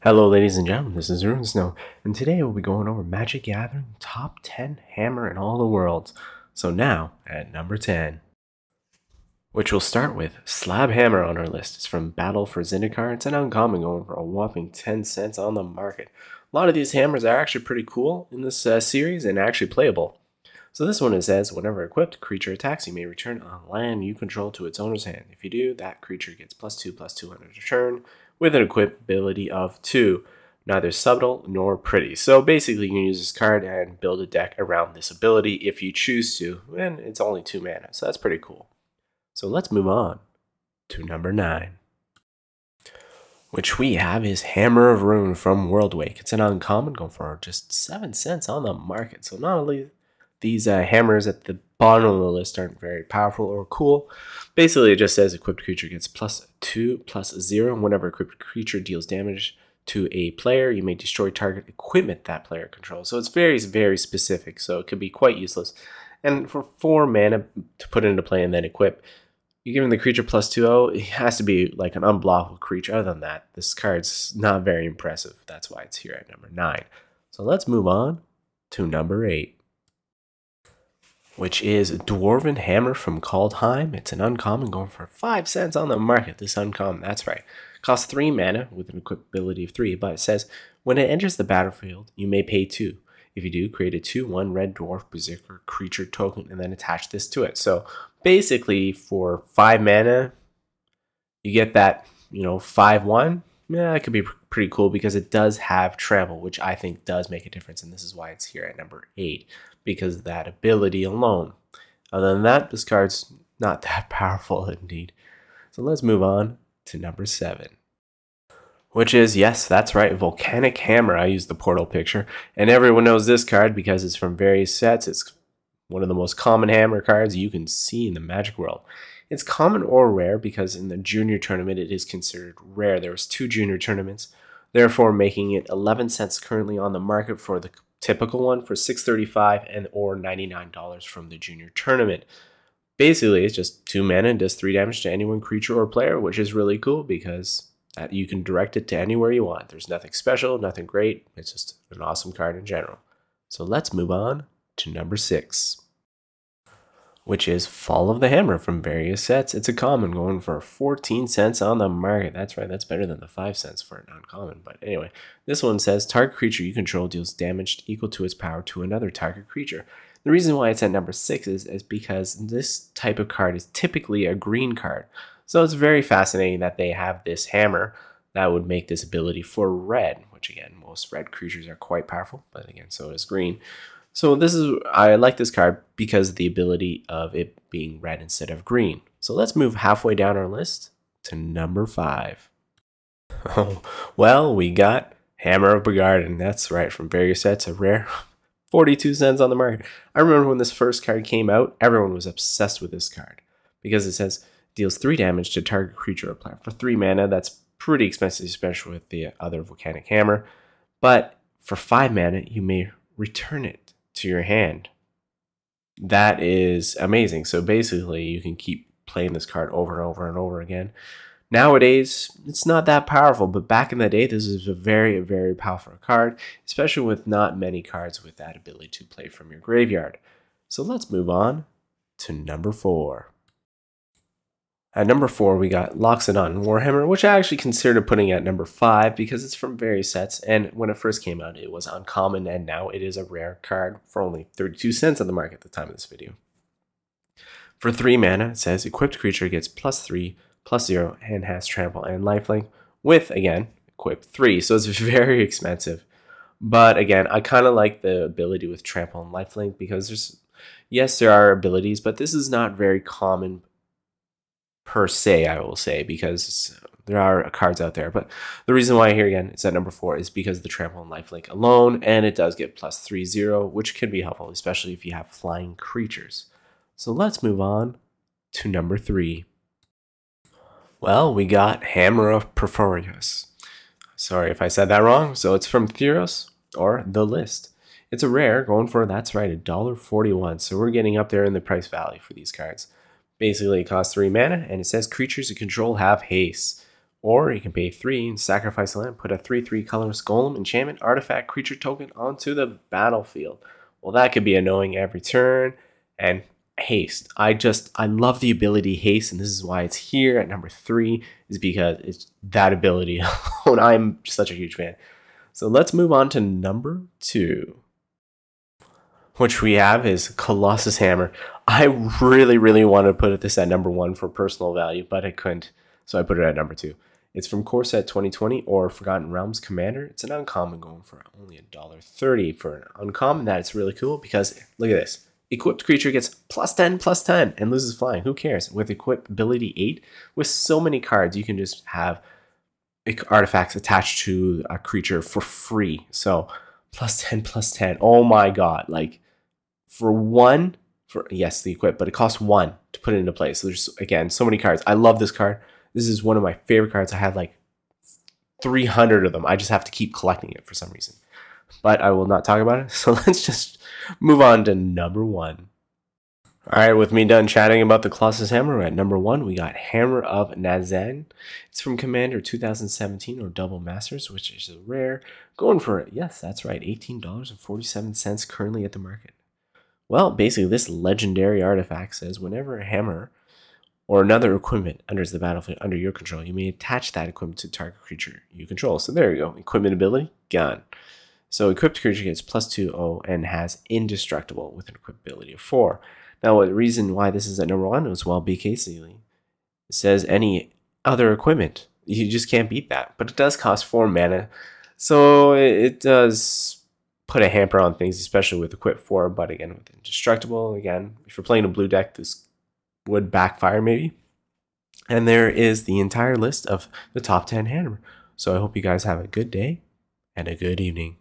Hello ladies and gentlemen, this is Rune Snow, and today we'll be going over Magic Gathering top 10 hammer in all the worlds. So now, at number 10, which we'll start with Slab Hammer on our list. It's from Battle for Zendikar. It's an uncommon going for a whopping 10 cents on the market. A lot of these hammers are actually pretty cool in this series and actually playable. So this one, it says, whenever equipped, creature attacks, you may return a land you control to its owner's hand. If you do, that creature gets +2/+2 on its turn, with an equip ability of 2. Neither subtle nor pretty. So basically, you can use this card and build a deck around this ability if you choose to, and it's only 2 mana, so that's pretty cool. So let's move on to number 9. Which we have is Hammer of Rune from Worldwake. It's an uncommon going for just 7 cents on the market. So not only these hammers at the bottom of the list aren't very powerful or cool. Basically, it just says equipped creature gets +2/+0. Whenever equipped creature deals damage to a player, you may destroy target equipment that player controls. So it's very, very specific. So it could be quite useless. And for 4 mana to put into play and then equip, you're giving the creature +2/0. It has to be like an unblockable creature. Other than that, this card's not very impressive. That's why it's here at number 9. So let's move on to number 8. Which is Dwarven Hammer from Kaldheim. It's an uncommon going for 5 cents on the market. This uncommon, that's right. Costs 3 mana with an equip ability of 3, but it says, when it enters the battlefield, you may pay 2. If you do, create a 2/1 red dwarf berserker creature token and then attach this to it. So basically, for 5 mana, you get that, 5/1. Yeah, it could be pretty cool because it does have trample, which I think does make a difference, and this is why it's here at number 8, because of that ability alone. Other than that, this card's not that powerful indeed. So let's move on to number 7. Which is, yes, that's right, Volcanic Hammer. I used the portal picture, and everyone knows this card because it's from various sets. It's one of the most common hammer cards you can see in the Magic world. It's common or rare because in the junior tournament it is considered rare. There was 2 junior tournaments, therefore making it 11 cents currently on the market for the typical one, for $6.35 and or $99 from the junior tournament. Basically, it's just 2 mana and does 3 damage to any one creature or player, which is really cool because you can direct it to anywhere you want. There's nothing special, nothing great. It's just an awesome card in general. So let's move on to number 6. Which is Fall of the Hammer from various sets. It's a common going for 14 cents on the market. That's right, that's better than the 5 cents for an uncommon. But anyway, this one says, target creature you control deals damage equal to its power to another target creature. The reason why it's at number 6 is because this type of card is typically a green card. So it's very fascinating that they have this hammer that would make this ability for red, which again, most red creatures are quite powerful, but again, so is green. So I like this card because of the ability of it being red instead of green. So let's move halfway down our list to number 5. Oh, well, we got Hammer of Bogarden. That's right, from various sets, a rare 42 cents on the market. I remember when this first card came out, everyone was obsessed with this card because it says deals 3 damage to target creature or player. For 3 mana, that's pretty expensive, especially with the other Volcanic Hammer. But for 5 mana, you may return it to your hand. That is amazing. So basically, you can keep playing this card over and over and over again. Nowadays, it's not that powerful, but back in the day, this is a very, very powerful card, especially with not many cards with that ability to play from your graveyard. So let's move on to number 4. At number 4, we got Loxodon Warhammer, which I actually considered putting at number 5 because it's from various sets, and when it first came out, it was uncommon, and now it is a rare card for only 32 cents on the market at the time of this video. For 3 mana, it says equipped creature gets +3/+0 and has trample and lifelink with, again, equipped 3, so it's very expensive. But again, I kind of like the ability with trample and lifelink because yes, there are abilities, but this is not very common per se, I will say, because there are cards out there. But the reason why here again it's at number 4 is because of the trample and lifelink alone, and it does get +3/0, which can be helpful, especially if you have flying creatures. So let's move on to number 3. Well, we got Hammer of Purphoros. Sorry if I said that wrong. So it's from Purphoros or The List. It's a rare going for, that's right, $1.41. So we're getting up there in the price value for these cards. Basically, it costs 3 mana, and it says creatures you control have haste. Or you can pay 3 and sacrifice a land, put a 3/3 colorless golem, enchantment, artifact, creature token onto the battlefield. Well, that could be annoying every turn. And haste. I love the ability haste, and this is why it's here at number 3, is because it's that ability alone. I'm such a huge fan. So let's move on to number 2. Which we have is Colossus Hammer. I really wanted to put this at number 1 for personal value, but I couldn't. So I put it at number 2. It's from Core Set 2020 or Forgotten Realms Commander. It's an uncommon going for only $1.30 for an uncommon. That's really cool because look at this. Equipped creature gets +10/+10 and loses flying. Who cares? With equip ability 8, with so many cards, you can just have artifacts attached to a creature for free. So +10/+10. Oh my god! Like yes, the equip, but it costs 1 to put it into play. So there's again so many cards. I love this card. This is one of my favorite cards. I have like 300 of them. I just have to keep collecting it for some reason. But I will not talk about it. So let's just move on to number 1. All right, with me done chatting about the Colossus Hammer, at number 1, we got Hammer of Nazahn. It's from Commander 2017 or Double Masters, which is a rare. Going for it. Yes, that's right. $18.47 currently at the market. Well, basically, this legendary artifact says whenever a hammer or another equipment enters the battlefield under your control, you may attach that equipment to target creature you control. So there you go. Equipment ability, gone. So equipped creature gets +2/0 and has indestructible with an equip ability of 4. Now, the reason why this is at number 1 is, well, basically, it says any other equipment. You just can't beat that. But it does cost 4 mana. So it does put a hamper on things, especially with equip 4. But again, with indestructible, again, if you're playing a blue deck, this would backfire maybe. And there is the entire list of the top 10 hammer. So I hope you guys have a good day and a good evening.